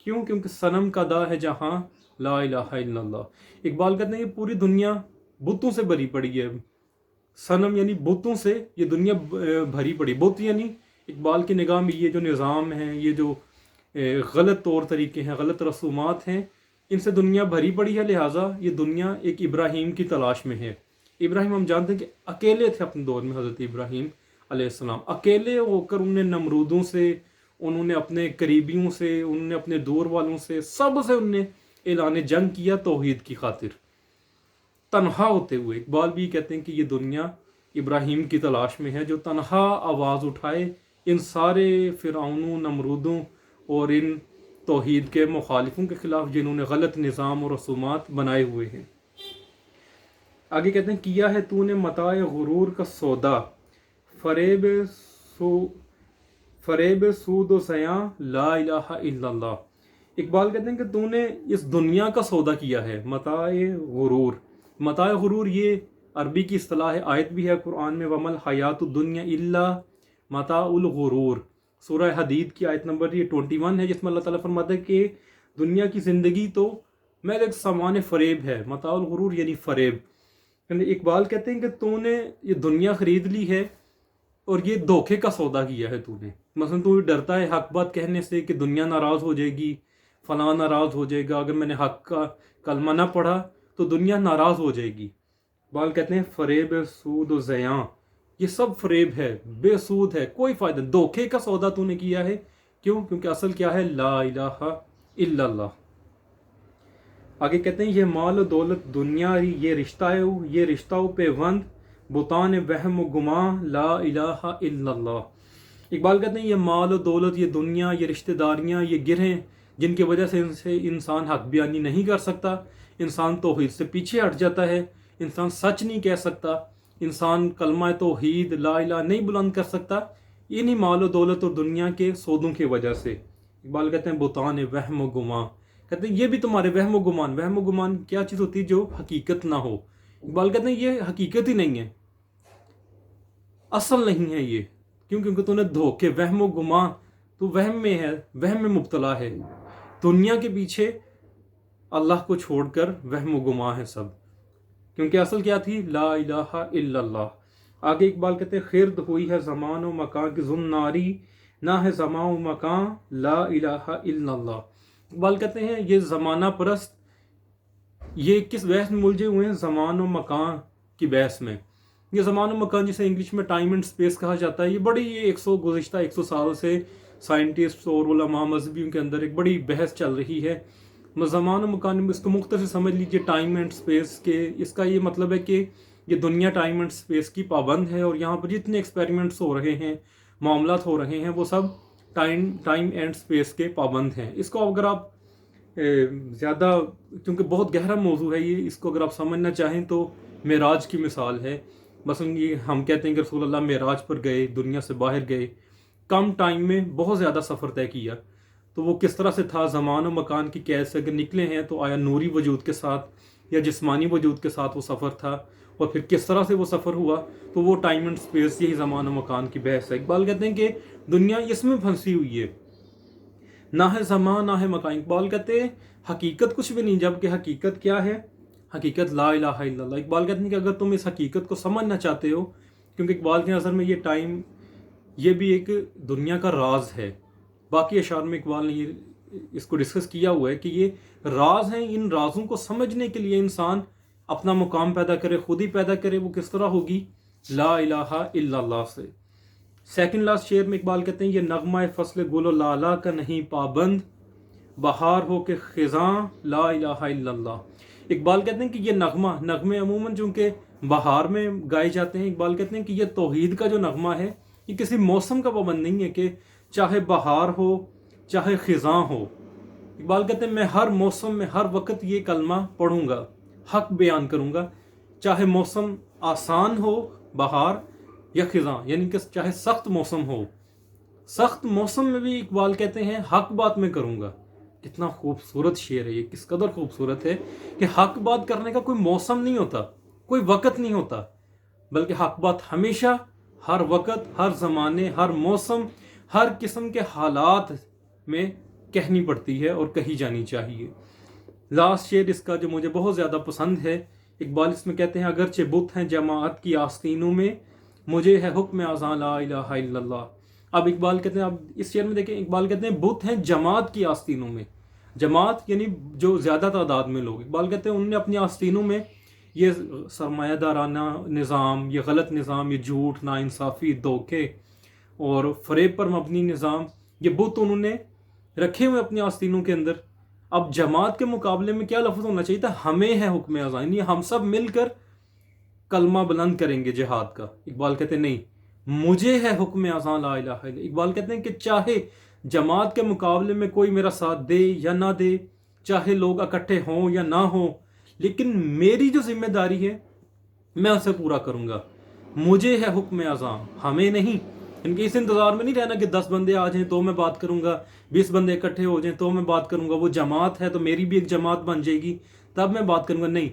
کیوں؟ کیونکہ صنم کا دا ہے جہاں لا الہ الا اللہ۔ اقبال کہتے ہیں یہ پوری دنیا بتوں سے بھری پڑی ہے، صنم یعنی بتوں سے یہ دنیا بھری پڑی، بت یعنی اقبال کی نگاہ میں یہ جو نظام ہیں، یہ جو غلط طور طریقے ہیں، غلط رسومات ہیں، ان سے دنیا بھری پڑی ہے، لہٰذا یہ دنیا ایک ابراہیم کی تلاش میں ہے۔ ابراہیم ہم جانتے ہیں کہ اکیلے تھے اپنے دور میں، حضرت ابراہیم علیہ السلام اکیلے ہو کر انہوں نے نمرودوں سے، انہوں نے اپنے قریبیوں سے، انہوں نے اپنے دور والوں سے، سب سے انہوں نے اعلان جنگ کیا توحید کی خاطر، تنہا ہوتے ہوئے۔ اقبال بھی کہتے ہیں کہ یہ دنیا ابراہیم کی تلاش میں ہے، جو تنہا آواز اٹھائے ان سارے فرعونوں، نمرودوں اور ان توحید کے مخالفوں کے خلاف جنہوں نے غلط نظام اور رسومات بنائے ہوئے ہیں۔ آگے کہتے ہیں کیا ہے تو نے متاع غرور کا سودا، فریب سود و زیاں لا الہ الا اللہ۔ اقبال کہتے ہیں کہ تو نے اس دنیا کا سودا کیا ہے، متاع غرور۔ متاع غرور یہ عربی کی اصطلاح ہے، آیت بھی ہے قرآن میں، وَمَا الْحَيَاةُ الدُّنْيَا إِلَّا مَتَاعُ الْغُرُورِ، سورہ حدید کی آیت نمبر 21 ہے، جس میں اللہ تعالیٰ فرماتا ہے کہ دنیا کی زندگی تو محض ایک سامان فریب ہے، متاع الغرور یعنی فریب۔ یعنی اقبال کہتے ہیں کہ تو نے یہ دنیا خرید لی ہے اور یہ دھوکے کا سودا کیا ہے تو نے۔ مثلا تو ڈرتا ہے حق بات کہنے سے کہ دنیا ناراض ہو جائے گی، فلاں ناراض ہو جائے گا، اگر میں نے حق کا کلمہ نہ پڑھا تو دنیا ناراض ہو جائے گی۔ اقبال کہتے ہیں فریب سود و زیاں، یہ سب فریب ہے، بے سود ہے، کوئی فائدہ، دھوکے کا سودا تو نے کیا ہے۔ کیوں؟ کیونکہ اصل کیا ہے؟ لا الہ الا اللہ۔ آگے کہتے ہیں یہ مال و دولت دنیا یہ رشتہ و پیوند بتان وہم و گماں لا الہ الا اللہ۔ اقبال کہتے ہیں یہ مال و دولت، یہ دنیا، یہ رشتہ داریاں، یہ گرہیں جن کی وجہ سے انسان حق بیانی نہیں کر سکتا، انسان توحید سے پیچھے ہٹ جاتا ہے، انسان سچ نہیں کہہ سکتا، انسان کلمہ توحید لا الہ نہیں بلند کر سکتا، انہی مال و دولت اور دنیا کے سودوں کی وجہ سے۔ اقبال کہتے ہیں بتان وہم و گمان، کہتے ہیں یہ بھی تمہارے وہم و گمان۔ وہم و گمان کیا چیز ہوتی ہے؟ جو حقیقت نہ ہو۔ اقبال کہتے ہیں یہ حقیقت ہی نہیں ہے، اصل نہیں ہے یہ، کیوں؟ کیونکہ تو نے دھوکے، وہم و گمان، تو وہم میں ہے، وہم میں مبتلا ہے، دنیا کے پیچھے اللہ کو چھوڑ کر وہم و گمان ہے سب، کیونکہ اصل کیا تھی؟ لا الہ الا اللہ۔ آگے اقبال کہتے ہیں خرد ہوئی ہے زمان و مکان کی زناری، نہ ہے زمان و مکان لا الہ الا اللہ۔ اقبال کہتے ہیں یہ زمانہ پرست یہ کس بحث میں ملجھے ہوئے ہیں؟ زمان و مکان کی بحث میں۔ یہ زمان و مکان جسے انگلش میں ٹائم اینڈ اسپیس کہا جاتا ہے، یہ بڑی گزشتہ 100 سال سے سائنٹسٹ اور علماء مذہبیوں کے اندر ایک بڑی بحث چل رہی ہے۔ زمان و مکان اس کو مختصر سمجھ لیجئے ٹائم اینڈ اسپیس کے، اس کا یہ مطلب ہے کہ یہ دنیا ٹائم اینڈ اسپیس کی پابند ہے، اور یہاں پر جتنے ایکسپیریمنٹس ہو رہے ہیں، معاملات ہو رہے ہیں، وہ سب ٹائم اینڈ اسپیس کے پابند ہیں۔ اس کو اگر آپ زیادہ، کیونکہ بہت گہرا موضوع ہے یہ، اس کو اگر آپ سمجھنا چاہیں تو معراج کی مثال ہے۔ مثلا یہ ہم کہتے ہیں کہ رسول اللہ معراج پر گئے، دنیا سے باہر گئے، کم ٹائم میں بہت زیادہ سفر طے کیا، تو وہ کس طرح سے تھا؟ زمان و مکان کی قید سے اگر نکلے ہیں تو آیا نوری وجود کے ساتھ یا جسمانی وجود کے ساتھ وہ سفر تھا، اور پھر کس طرح سے وہ سفر ہوا، تو وہ ٹائم اینڈ اسپیس، یہی زمان و مکان کی بحث ہے۔ اقبال کہتے ہیں کہ دنیا اس میں پھنسی ہوئی ہے، نہ ہے زمان نہ ہے مکان۔ اقبال کہتے ہیں حقیقت کچھ بھی نہیں، جبکہ حقیقت کیا ہے؟ حقیقت لا الہ الا اللہ۔ اقبال کہتے ہیں کہ اگر تم اس حقیقت کو سمجھنا چاہتے ہو، کیونکہ اقبال کی نظر میں یہ ٹائم، یہ بھی ایک دنیا کا راز ہے، باقی اشعار میں اقبال نے یہ اس کو ڈسکس کیا ہوا ہے کہ یہ راز ہیں، ان رازوں کو سمجھنے کے لیے انسان اپنا مقام پیدا کرے، خود ہی پیدا کرے، وہ کس طرح ہوگی؟ لا الہ الا اللہ سے۔ سیکنڈ لاسٹ شعر میں اقبال کہتے ہیں یہ نغمہ فصل گل و لالا کا نہیں پابند، بہار ہو کے خزاں لا الہ الا اللہ۔ اقبال کہتے ہیں کہ یہ نغمے عموماً چونکہ بہار میں گائے جاتے ہیں، اقبال کہتے ہیں کہ یہ توحید کا جو نغمہ ہے یہ کسی موسم کا پابند نہیں ہے کہ چاہے بہار ہو چاہے خزاں ہو۔ اقبال کہتے ہیں میں ہر موسم میں ہر وقت یہ کلمہ پڑھوں گا، حق بیان کروں گا، چاہے موسم آسان ہو بہار یا خزاں، یعنی کہ چاہے سخت موسم ہو، سخت موسم میں بھی اقبال کہتے ہیں حق بات میں کروں گا۔ کتنا خوبصورت شعر ہے یہ، کس قدر خوبصورت ہے کہ حق بات کرنے کا کوئی موسم نہیں ہوتا، کوئی وقت نہیں ہوتا، بلکہ حق بات ہمیشہ، ہر وقت، ہر زمانے، ہر موسم، ہر قسم کے حالات میں کہنی پڑتی ہے اور کہی جانی چاہیے۔ لاسٹ شعر اس کا جو مجھے بہت زیادہ پسند ہے، اقبال اس میں کہتے ہیں اگرچہ بت ہیں جماعت کی آستینوں میں، مجھے ہے حکم اذاں لا الہ الا اللہ۔ اب اقبال کہتے ہیں، اب اس شعر میں دیکھیں اقبال کہتے ہیں بت ہیں جماعت کی آستینوں میں، جماعت یعنی جو زیادہ تعداد میں لوگ، اقبال کہتے ہیں انہوں نے اپنی آستینوں میں یہ سرمایہ دارانہ نظام، یہ غلط نظام، یہ جھوٹ، ناانصافی، دھوکے اور فریب پر مبنی نظام، یہ بت انہوں نے رکھے ہوئے اپنی آستینوں کے اندر۔ اب جماعت کے مقابلے میں کیا لفظ ہونا چاہیے تھا؟ ہمیں ہے حکم اذاں، یعنی ہم سب مل کر کلمہ بلند کریں گے جہاد کا۔ اقبال کہتے ہیں نہیں، مجھے ہے حکم اذاں لا الہ الا اللہ۔ اقبال کہتے ہیں کہ چاہے جماعت کے مقابلے میں کوئی میرا ساتھ دے یا نہ دے، چاہے لوگ اکٹھے ہوں یا نہ ہوں، لیکن میری جو ذمہ داری ہے میں اسے پورا کروں گا۔ مجھے ہے حکم اذاں، ہمیں نہیں۔ ان کے اس انتظار میں نہیں رہنا کہ 10 بندے آ جائیں تو میں بات کروں گا، 20 بندے اکٹھے ہو جائیں تو میں بات کروں گا، وہ جماعت ہے تو میری بھی ایک جماعت بن جائے گی تب میں بات کروں گا۔ نہیں،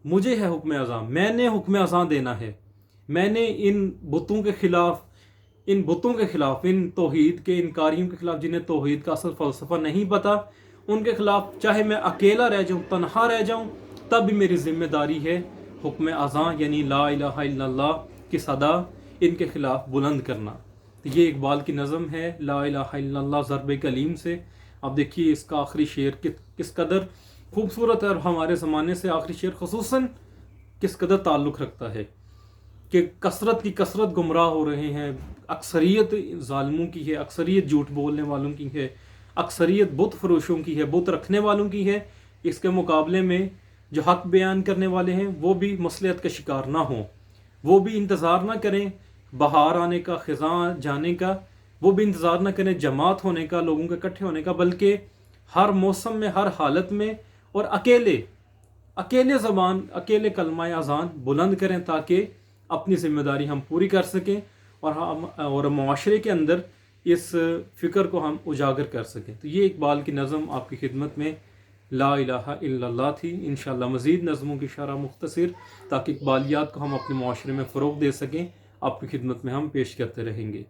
مجھے ہے حکم اذاں، میں نے حکم اذاں دینا ہے۔ میں نے ان بتوں کے خلاف، ان توحید کے انکاریوں کے خلاف، جنہیں توحید کا اصل فلسفہ نہیں پتا، ان کے خلاف چاہے میں اکیلا رہ جاؤں، تنہا رہ جاؤں، تب بھی میری ذمہ داری ہے حکم اذاں یعنی لا الہ الا اللہ کی صدا ان کے خلاف بلند کرنا۔ تو یہ اقبال کی نظم ہے لا الہ الا اللہ ضرب کلیم سے۔ اب دیکھیے اس کا آخری شعر کس قدر خوبصورت ہے، اور ہمارے زمانے سے آخری شعر خصوصاً کس قدر تعلق رکھتا ہے کہ کثرت کی کثرت گمراہ ہو رہے ہیں، اکثریت ظالموں کی ہے، اکثریت جھوٹ بولنے والوں کی ہے، اکثریت بت فروشوں کی ہے، بت رکھنے والوں کی ہے۔ اس کے مقابلے میں جو حق بیان کرنے والے ہیں وہ بھی مصلحت کا شکار نہ ہوں، وہ بھی انتظار نہ کریں بہار آنے کا، خزاں جانے کا، وہ بھی انتظار نہ کریں جماعت ہونے کا، لوگوں کے اکٹھے ہونے کا، بلکہ ہر موسم میں، ہر حالت میں اور اکیلے زبان، اکیلے کلمہ اذان بلند کریں تاکہ اپنی ذمہ داری ہم پوری کر سکیں اور معاشرے کے اندر اس فکر کو ہم اجاگر کر سکیں۔ تو یہ اقبال کی نظم آپ کی خدمت میں لا الہ الا اللہ تھی۔ انشاءاللہ مزید نظموں کی شرح مختصر تاکہ اقبالیات کو ہم اپنے معاشرے میں فروغ دے سکیں، آپ کی خدمت میں ہم پیش کرتے رہیں گے۔